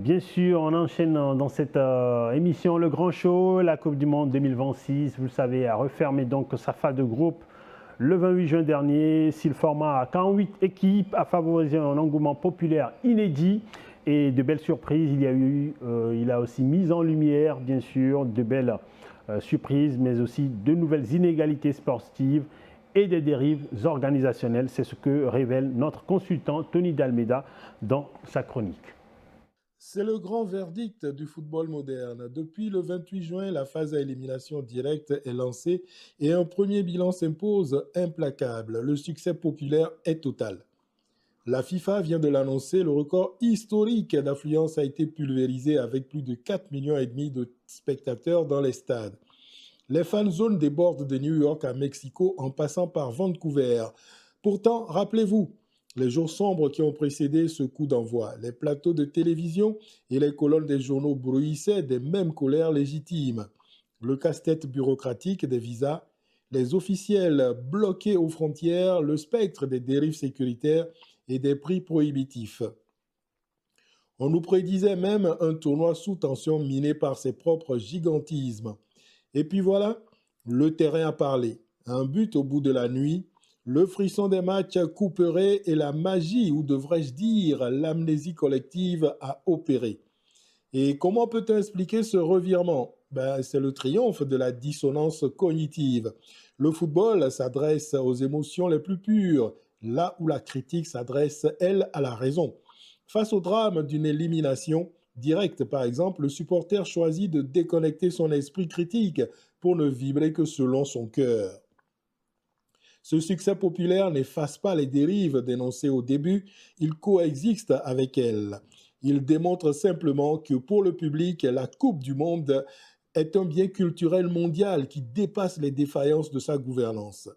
Bien sûr, on enchaîne dans cette émission Le Grand Show, la Coupe du Monde 2026, vous le savez, a refermé donc sa phase de groupe le 28 juin dernier. Si le format à 48 équipes a favorisé un engouement populaire inédit et de belles surprises, il a aussi mis en lumière, bien sûr, de belles surprises, mais aussi de nouvelles inégalités sportives et des dérives organisationnelles. C'est ce que révèle notre consultant Tony Dalmeida dans sa chronique. C'est le grand verdict du football moderne. Depuis le 28 juin, la phase à élimination directe est lancée et un premier bilan s'impose implacable. Le succès populaire est total. La FIFA vient de l'annoncer, le record historique d'affluence a été pulvérisé avec plus de 4,5 millions de spectateurs dans les stades. Les fan zones débordent de New York à Mexico en passant par Vancouver. Pourtant, rappelez-vous, les jours sombres qui ont précédé ce coup d'envoi, les plateaux de télévision et les colonnes des journaux bruissaient des mêmes colères légitimes. Le casse-tête bureaucratique des visas, les officiels bloqués aux frontières, le spectre des dérives sécuritaires et des prix prohibitifs. On nous prédisait même un tournoi sous tension miné par ses propres gigantismes. Et puis voilà, le terrain a parlé. Un but au bout de la nuit, le frisson des matchs couperés et la magie, ou devrais-je dire l'amnésie collective, a opéré. Et comment peut-on expliquer ce revirement? C'est le triomphe de la dissonance cognitive. Le football s'adresse aux émotions les plus pures, là où la critique s'adresse, elle, à la raison. Face au drame d'une élimination directe, par exemple, le supporter choisit de déconnecter son esprit critique pour ne vibrer que selon son cœur. Ce succès populaire n'efface pas les dérives dénoncées au début, il coexiste avec elles. Il démontre simplement que pour le public, la Coupe du Monde est un bien culturel mondial qui dépasse les défaillances de sa gouvernance.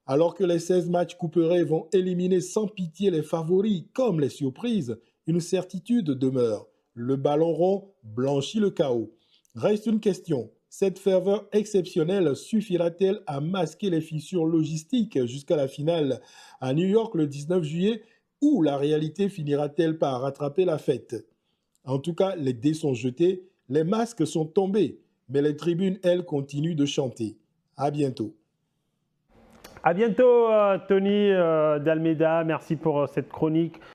Alors que les 16 matchs couperés vont éliminer sans pitié les favoris comme les surprises, une certitude demeure. Le ballon rond blanchit le chaos. Reste une question. Cette ferveur exceptionnelle suffira-t-elle à masquer les fissures logistiques jusqu'à la finale à New York le 19 juillet ou la réalité finira-t-elle par rattraper la fête? En tout cas, les dés sont jetés, les masques sont tombés, mais les tribunes, elles, continuent de chanter. À bientôt. À bientôt, Tony Dalmeida. Merci pour cette chronique.